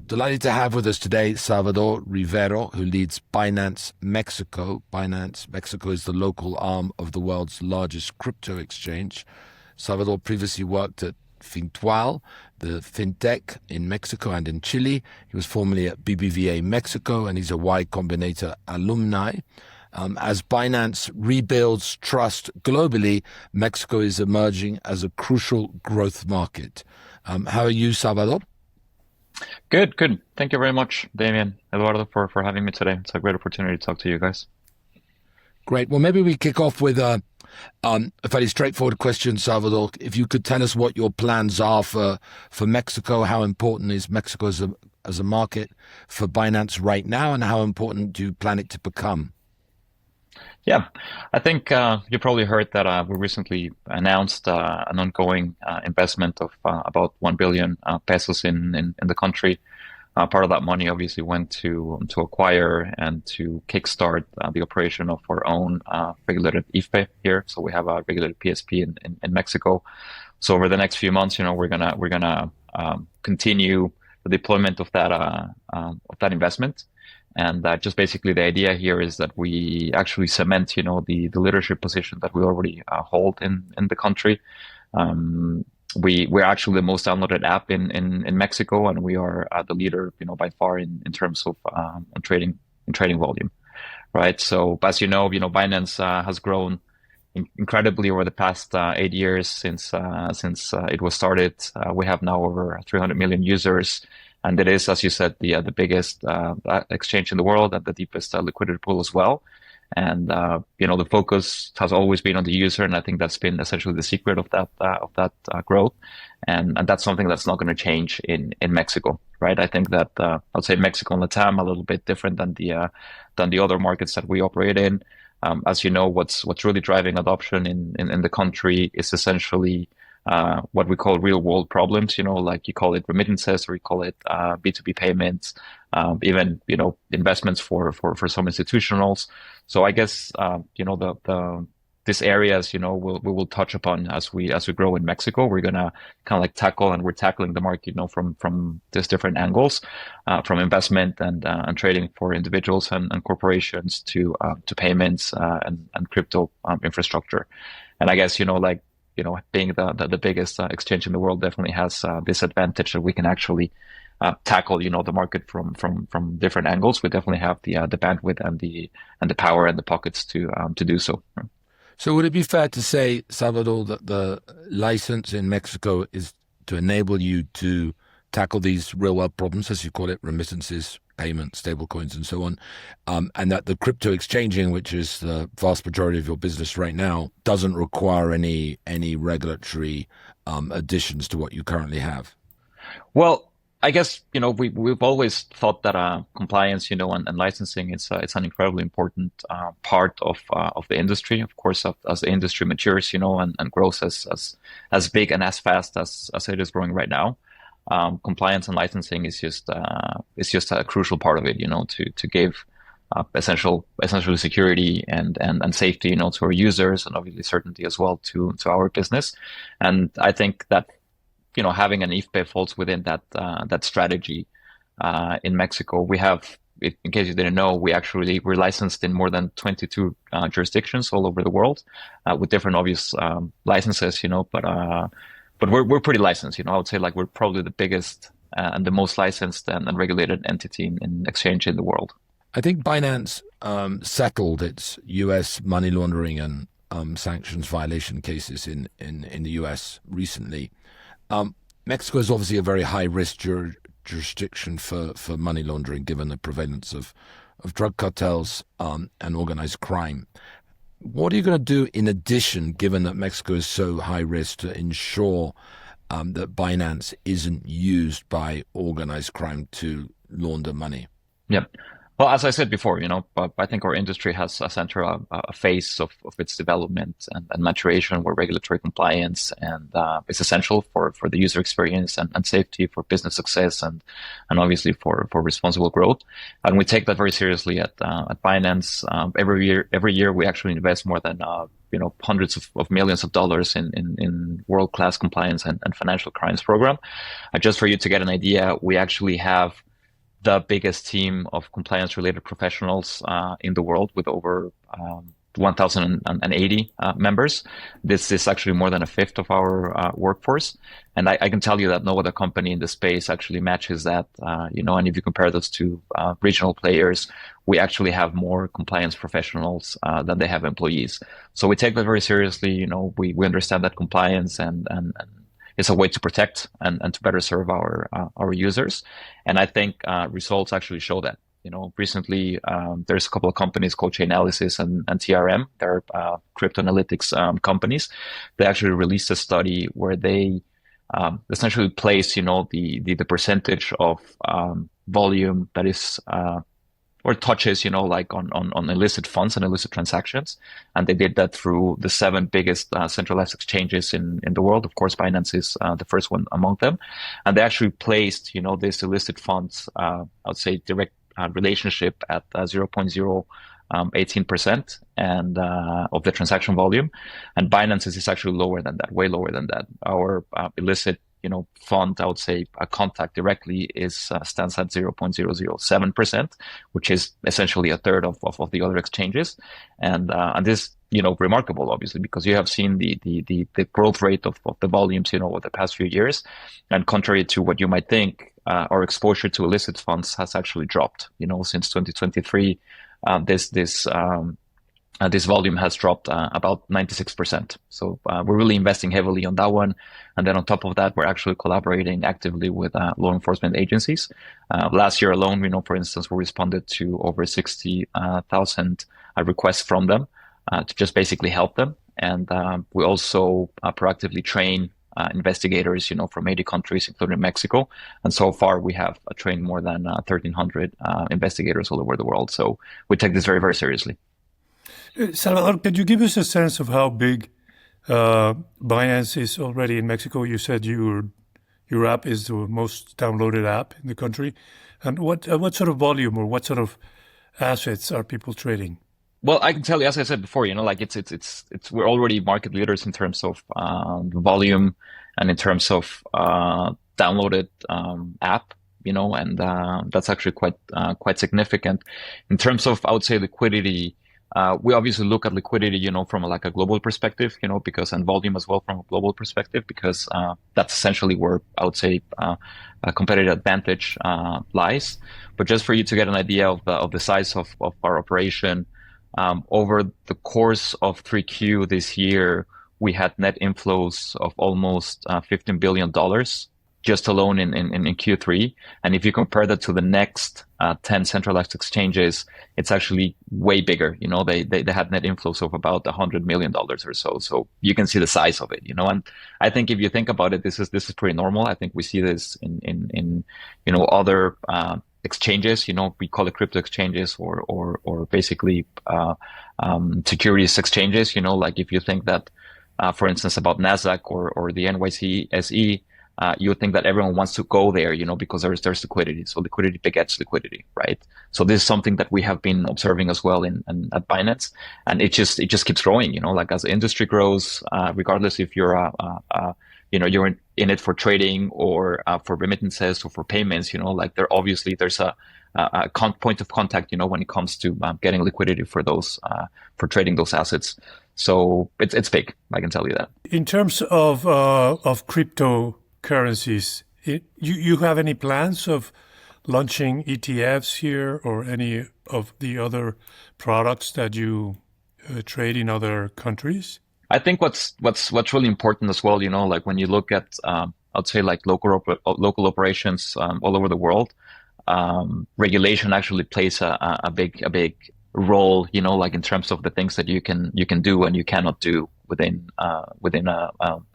Delighted to have with us today Salvador Rivero, who leads Binance Mexico. Binance Mexico is the local arm of the world's largest crypto exchange. Salvador previously worked at Fintual, the fintech in Mexico and in Chile. He was formerly at BBVA Mexico, and he's a Y Combinator alumni. As Binance rebuilds trust globally, Mexico is emerging as a crucial growth market. How are you, Salvador? Good. Thank you very much, Damian, Eduardo, for having me today. It's a great opportunity to talk to you guys. Great. Well, maybe we kick off with a fairly straightforward question, Salvador. If you could tell us what your plans are for Mexico, how important is Mexico as a market for Binance right now, and how important do you plan it to become? Yeah, I think you probably heard that we recently announced an ongoing investment of about 1 billion pesos in the country. Part of that money obviously went to acquire and to kickstart the operation of our own regulated IFE here. So we have a regulated PSP in Mexico. So over the next few months, we're gonna continue the deployment of that investment. And just basically the idea here is that we actually cement, the leadership position that we already hold in the country. We're actually the most downloaded app in Mexico, and we are the leader, by far in terms of trading volume, right? So as Binance has grown incredibly over the past 8 years since it was started. We have now over 300 million users. And it is, as you said, the biggest exchange in the world and the deepest liquidity pool as well. And the focus has always been on the user, and I think that's been essentially the secret of that growth. And that's something that's not going to change in Mexico, right? I think that I'd say Mexico and Latam a little bit different than the other markets that we operate in. As you know, what's really driving adoption in the country is essentially what we call real world problems, like you call it remittances or you call it B2B payments, even, investments for some institutionals. So I guess, these areas, we will touch upon as we grow in Mexico. We're going to kind of like tackle, and we're tackling the market, from these different angles, from investment and trading for individuals and corporations to payments and crypto infrastructure. And I guess, being the biggest exchange in the world definitely has this advantage that we can actually tackle, the market from different angles. We definitely have the bandwidth and the power and the pockets to do so. So would it be fair to say, Salvador, that the license in Mexico is to enable you to tackle these real world problems, as you call it, remittances, payments, stablecoins, and so on, and that the crypto exchanging, which is the vast majority of your business right now, doesn't require any regulatory additions to what you currently have? Well, I guess, we've always thought that compliance, and licensing it's an incredibly important part of the industry. Of course, as the industry matures, and grows as big and as fast as it is growing right now. compliance and licensing is just a crucial part of it, to give essentially security and safety, to our users, and obviously certainty as well to our business. And I think that, having an IFPE falls within that strategy. In Mexico, we have, in case you didn't know, we're licensed in more than 22 jurisdictions all over the world, with different obvious licenses, but we're pretty licensed. I would say like we're probably the biggest and the most licensed and regulated entity in exchange in the world. I think Binance settled its U.S. money laundering and sanctions violation cases in the U.S. recently. Mexico is obviously a very high-risk jurisdiction for money laundering, given the prevalence of drug cartels and organized crime. What are you going to do in addition, given that Mexico is so high-risk, to ensure that Binance isn't used by organized crime to launder money? Yeah. Well, as I said before, but I think our industry has entered a phase of its development and maturation where regulatory compliance and is essential for the user experience and safety, for business success, and obviously for responsible growth. And we take that very seriously at Binance. Every year we actually invest more than hundreds of millions of dollars in world-class compliance and financial crimes program. Just for you to get an idea, we actually have the biggest team of compliance-related professionals in the world, with over 1,080 members. This is actually more than a fifth of our workforce. And I can tell you that no other company in the space actually matches that. And if you compare those to regional players, we actually have more compliance professionals than they have employees. So we take that very seriously. We understand that compliance and it's a way to protect and to better serve our users. And I think results actually show that. Recently there's a couple of companies called Chainalysis and TRM. They're crypto analytics companies. They actually released a study where they essentially place, the percentage of volume that is or touches, like on illicit funds and illicit transactions. And they did that through the 7 biggest centralized exchanges in the world. Of course, Binance is the first one among them. And they actually placed, these illicit funds, I would say direct relationship at 0.018% and of the transaction volume. And Binance is actually lower than that, way lower than that. Our illicit fund, I would say a contact directly stands at 0.007%, which is essentially a third of the other exchanges. And this, remarkable, obviously, because you have seen the growth rate of the volumes, over the past few years. And contrary to what you might think, our exposure to illicit funds has actually dropped, since 2023. This volume has dropped about 96%. So we're really investing heavily on that one. And then on top of that, we're actually collaborating actively with law enforcement agencies. Last year alone, for instance, we responded to over 60,000 requests from them to just basically help them. And we also proactively train investigators, from 80 countries, including Mexico. And so far, we have trained more than 1,300 investigators all over the world. So we take this very, very seriously. Salvador, could you give us a sense of how big Binance is already in Mexico? You said your app is the most downloaded app in the country. And what sort of volume or what sort of assets are people trading? Well, I can tell you, as I said before, it's we're already market leaders in terms of volume and in terms of downloaded app. And that's actually quite significant. In terms of, I would say, liquidity, we obviously look at liquidity, from a global perspective, because, and volume as well from a global perspective, because that's essentially where I would say a competitive advantage lies. But just for you to get an idea of the size of our operation, over the course of 3Q this year, we had net inflows of almost $15 billion just alone in Q3. And if you compare that to the next 10 centralized exchanges, it's actually way bigger. They had net inflows of about $100 million or so. So you can see the size of it, and I think if you think about it, this is pretty normal. I think we see this in other exchanges, we call it crypto exchanges or basically securities exchanges, like if you think that, for instance, about NASDAQ or the NYSE, you would think that everyone wants to go there, because there's liquidity. So liquidity begets liquidity, right? So this is something that we have been observing as well at Binance, and it just keeps growing. Like as the industry grows, regardless if you're you're in it for trading or for remittances or for payments, like there's a point of contact, when it comes to getting liquidity for those for trading those assets. So it's big, I can tell you that. In terms of cryptocurrencies, you have any plans of launching ETFs here or any of the other products that you trade in other countries? I think what's really important as well, like when you look at, I'd say like local operations all over the world, regulation actually plays a big role, like in terms of the things that you can do and you cannot do within a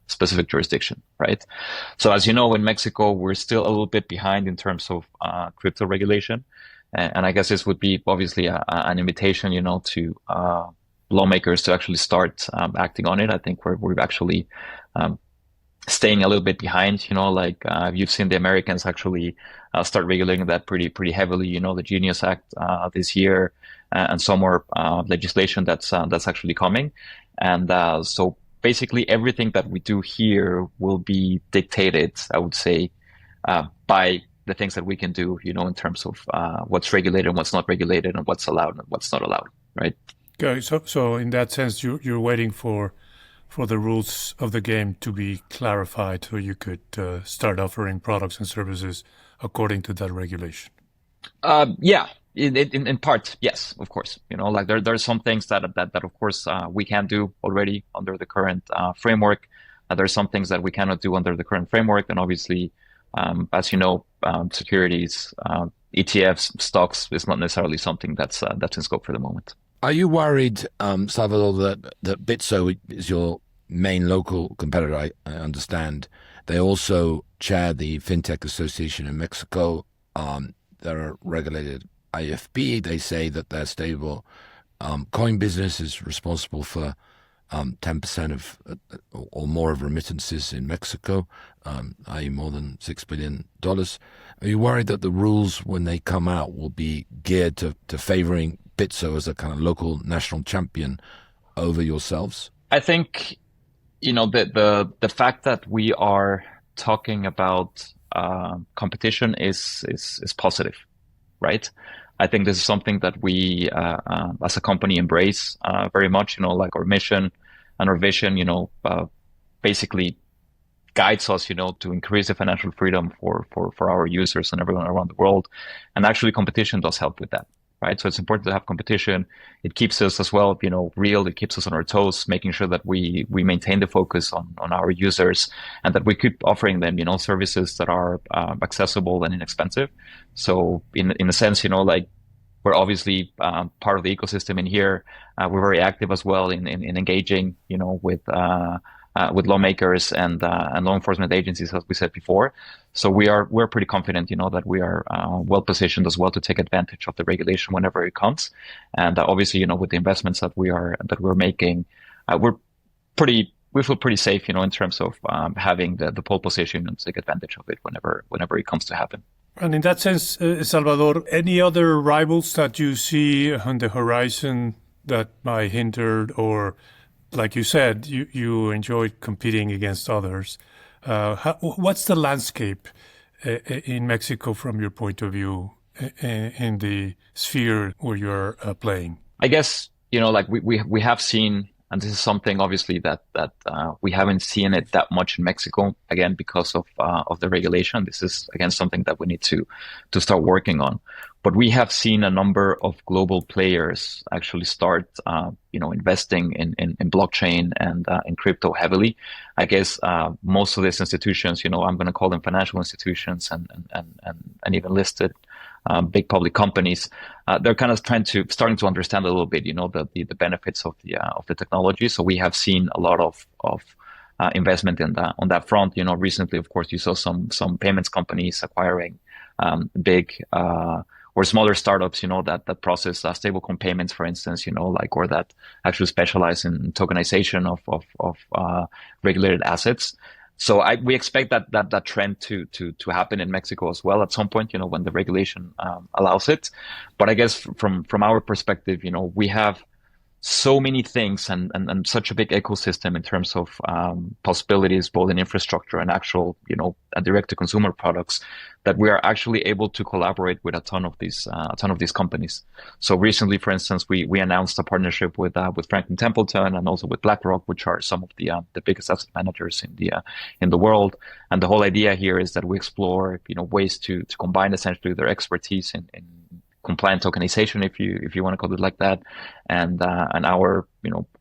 specific jurisdiction, right? So as you know, in Mexico, we're still a little bit behind in terms of crypto regulation, and I guess this would be obviously an invitation, to lawmakers to actually start acting on it. I think we're actually staying a little bit behind. Like you've seen the Americans actually start regulating that pretty heavily. The Genius Act this year, and some more legislation that's actually coming. And so basically everything that we do here will be dictated, I would say, by the things that we can do. In terms of what's regulated and what's not regulated, and what's allowed and what's not allowed, right? Okay, so in that sense, you're waiting for the rules of the game to be clarified, so you could start offering products and services according to that regulation. Yeah, in part, yes, of course. Like there's some things that of course we can do already under the current framework. There's some things that we cannot do under the current framework, and obviously, as you know, securities, ETFs, stocks is not necessarily something that's in scope for the moment. Are you worried, Salvador, that Bitso is your main local competitor? I understand. They also chair the FinTech Association in Mexico. They're a regulated IFB. They say that their stable coin business is responsible for 10% of or more of remittances in Mexico, i.e. more than $6 billion. Are you worried that the rules, when they come out, will be geared to favoring Bitso as a kind of local national champion over yourselves? I think, the fact that we are talking about competition is positive, right? I think this is something that we, as a company, embrace very much. Like our mission and our vision, basically guides us, to increase the financial freedom for our users and everyone around the world. And actually, competition does help with that. Right. So it's important to have competition. It keeps us as well, real. It keeps us on our toes, making sure that we maintain the focus on our users and that we keep offering them, services that are accessible and inexpensive. So in a sense, like we're obviously part of the ecosystem in here. We're very active as well in engaging, with lawmakers and law enforcement agencies, as we said before. So we're pretty confident, that we are well positioned as well to take advantage of the regulation whenever it comes. And obviously, with the investments that we're making, we feel pretty safe, in terms of having the pole position and take advantage of it whenever it comes to happen. And in that sense, Salvador, any other rivals that you see on the horizon that might hinder, or like you said, you enjoy competing against others? What's the landscape in Mexico from your point of view in the sphere where you're playing? I guess, like we have seen, and this is something obviously that we haven't seen it that much in Mexico, again, because of the regulation. This is, again, something that we need to start working on. But we have seen a number of global players actually start, investing in blockchain and in crypto heavily. I guess most of these institutions, I'm going to call them financial institutions and even listed big public companies, they're kind of starting to understand a little bit, the benefits of the technology. So we have seen a lot of investment on that front. Recently, of course, you saw some payments companies acquiring big or smaller startups, that process stablecoin payments, for instance, or that actually specialize in tokenization of regulated assets. So we expect that trend to happen in Mexico as well at some point, when the regulation allows it. But I guess from our perspective, we have so many things and such a big ecosystem in terms of possibilities, both in infrastructure and actual, direct to consumer products, that we are actually able to collaborate with a ton of these companies. So recently, for instance, we announced a partnership with Franklin Templeton and also with BlackRock, which are some of the biggest asset managers in the world. And the whole idea here is that we explore, ways to combine essentially their expertise in compliant tokenization, if you want to call it like that, and our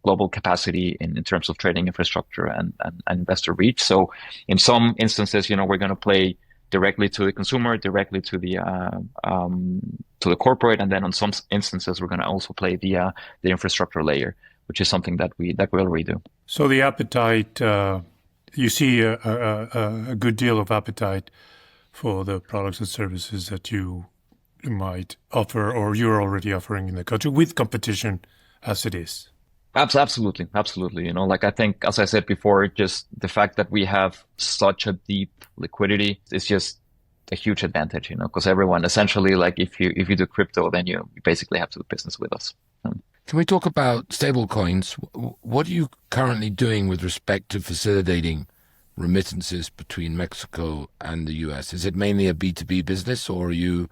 global capacity in terms of trading infrastructure and investor reach. So in some instances, we're going to play directly to the consumer, directly to the corporate, and then on some instances we're going to also play the infrastructure layer, which is something that we already do. So the appetite, you see a good deal of appetite for the products and services that you might offer, or you're already offering in the country, with competition as it is. Absolutely. I think, as I said before, just the fact that we have such a deep liquidity is just a huge advantage, because everyone essentially, if you do crypto, then you basically have to do business with us. Can we talk about stablecoins? What are you currently doing with respect to facilitating remittances between Mexico and the US? Is it mainly a B2B business, or are you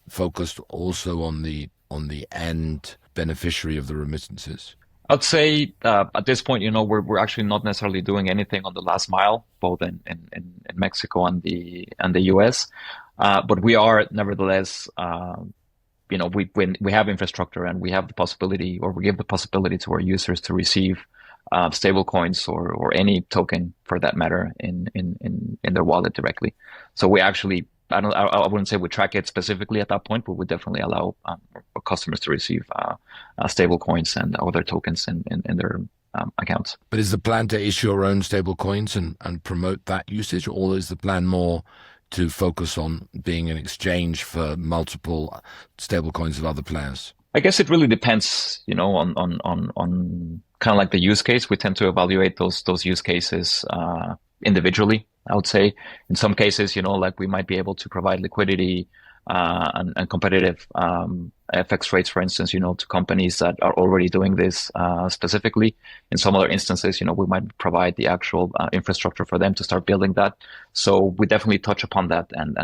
focused also on the end beneficiary of the remittances? I'd say at this point, we're actually not necessarily doing anything on the last mile, both in Mexico and the US, but we are nevertheless, we have infrastructure and we have the possibility, or we give the possibility to our users to receive stable coins or any token for that matter in their wallet directly. So we actually, I wouldn't say we track it specifically at that point, but we definitely allow our customers to receive stable coins and other tokens in their accounts. But is the plan to issue your own stable coins and promote that usage, or is the plan more to focus on being an exchange for multiple stable coins of other players? I guess it really depends, on kind of like the use case. We tend to evaluate those use cases individually. I would say in some cases, we might be able to provide liquidity and competitive FX rates, for instance, to companies that are already doing this specifically. In some other instances, we might provide the actual infrastructure for them to start building that. So we definitely touch upon that, and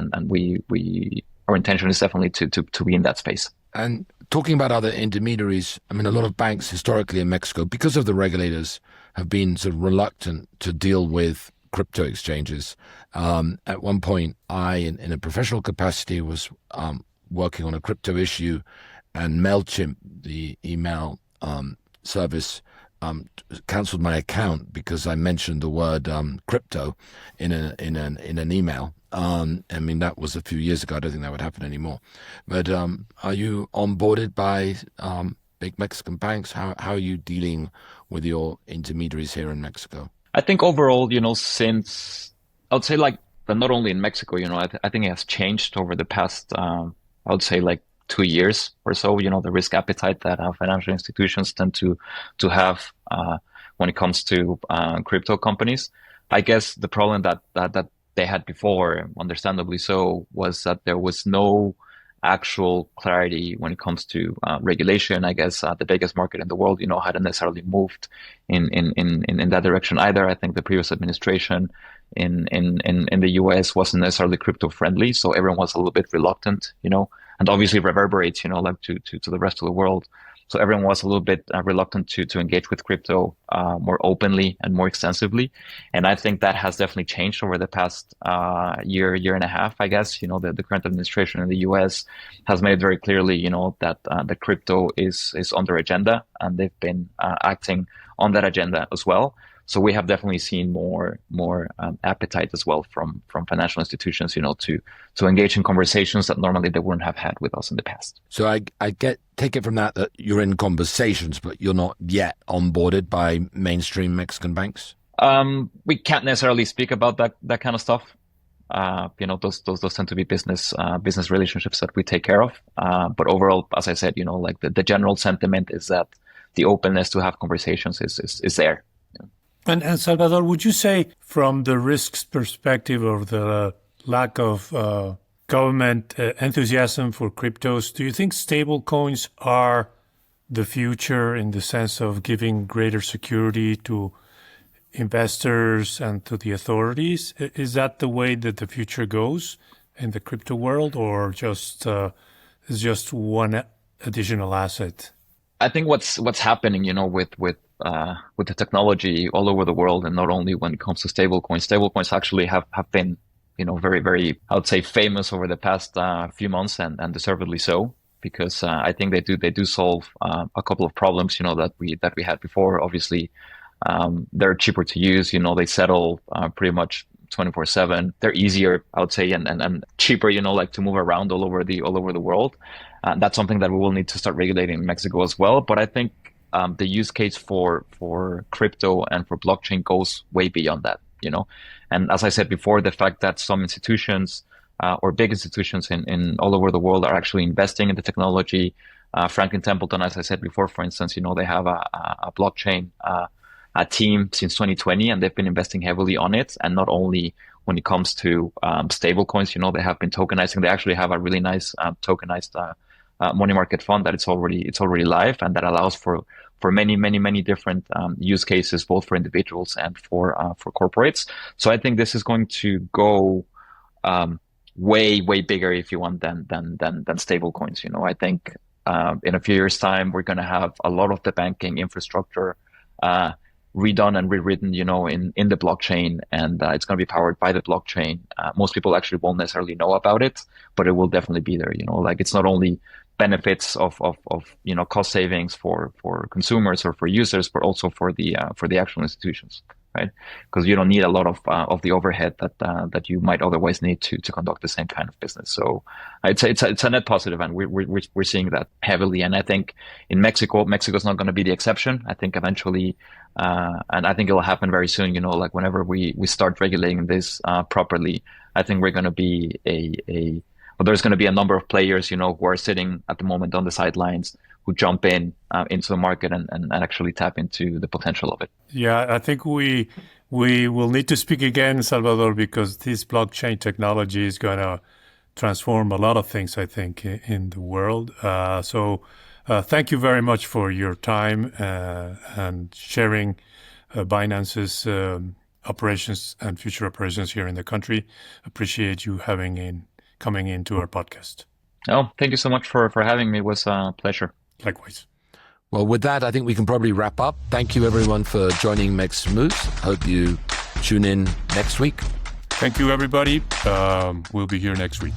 our intention is definitely to be in that space. And talking about other intermediaries, I mean, a lot of banks historically in Mexico, because of the regulators, have been sort of reluctant to deal with crypto exchanges. At one point, I, in a professional capacity, was working on a crypto issue, and MailChimp, the email service, cancelled my account because I mentioned the word crypto in an email. I mean, that was a few years ago. I don't think that would happen anymore. But are you onboarded by big Mexican banks? How are you dealing with your intermediaries here in Mexico? I think overall, since I would say but not only in Mexico, I think it has changed over the past, I would say 2 years or so, the risk appetite that financial institutions tend to have when it comes to crypto companies. I guess the problem that they had before, understandably so, was that there was no actual clarity when it comes to regulation. I guess the biggest market in the world, hadn't necessarily moved in that direction either. I think the previous administration in the US wasn't necessarily crypto friendly, so everyone was a little bit reluctant, and obviously reverberates, to the rest of the world. So everyone was a little bit reluctant to engage with crypto more openly and more extensively. And I think that has definitely changed over the past year and a half, I guess. The current administration in the US has made very clearly, that the crypto is on their agenda, and they've been acting on that agenda as well. So we have definitely seen more appetite as well from financial institutions, to engage in conversations that normally they wouldn't have had with us in the past. So I take it from that you're in conversations, but you're not yet onboarded by mainstream Mexican banks? We can't necessarily speak about that kind of stuff. Those tend to be business relationships that we take care of. But overall, as I said, the general sentiment is that the openness to have conversations is there. And Salvador, would you say from the risks perspective or the lack of government enthusiasm for cryptos, do you think stable coins are the future in the sense of giving greater security to investors and to the authorities? Is that the way that the future goes in the crypto world, or is just one additional asset? I think what's happening, with the technology all over the world, and not only when it comes to stablecoins. Stablecoins actually have been, very, very, I would say, famous over the past few months, and deservedly so, because I think they do solve a couple of problems, that we had before. Obviously, they're cheaper to use. They settle pretty much 24/7. They're easier, I would say, and cheaper, like to move around all over the world. That's something that we will need to start regulating in Mexico as well. But I think the use case for crypto and for blockchain goes way beyond that, And as I said before, the fact that some institutions or big institutions in all over the world are actually investing in the technology. Franklin Templeton, as I said before, for instance, they have a blockchain a team since 2020, and they've been investing heavily on it. And not only when it comes to stable coins, they have been tokenizing. They actually have a really nice tokenized money market fund that it's already live, and that allows for many different use cases, both for individuals and for corporates. So I think this is going to go way bigger, if you want, than stable coins. I think in a few years' time, we're going to have a lot of the banking infrastructure redone and rewritten, in the blockchain, and it's going to be powered by the blockchain. Most people actually won't necessarily know about it, but it will definitely be there. Like, it's not only benefits of cost savings for consumers or for users, but also for the actual institutions, right? Because you don't need a lot of the overhead that you might otherwise need to conduct the same kind of business. So I'd say it's a net positive, and we're seeing that heavily. And I think in Mexico's not going to be the exception. I think eventually, and I think it'll happen very soon. Like whenever we start regulating this properly, I think we're going to be there's going to be a number of players, who are sitting at the moment on the sidelines, who jump into the market and actually tap into the potential of it. Yeah, I think we will need to speak again, Salvador, because this blockchain technology is going to transform a lot of things, I think, in the world. So thank you very much for your time and sharing Binance's operations and future operations here in the country. Appreciate you coming into our podcast. Oh, thank you so much for having me. It was a pleasure. Likewise. Well, with that, I think we can probably wrap up. Thank you, everyone, for joining MexMoves. Hope you tune in next week. Thank you, everybody. We'll be here next week.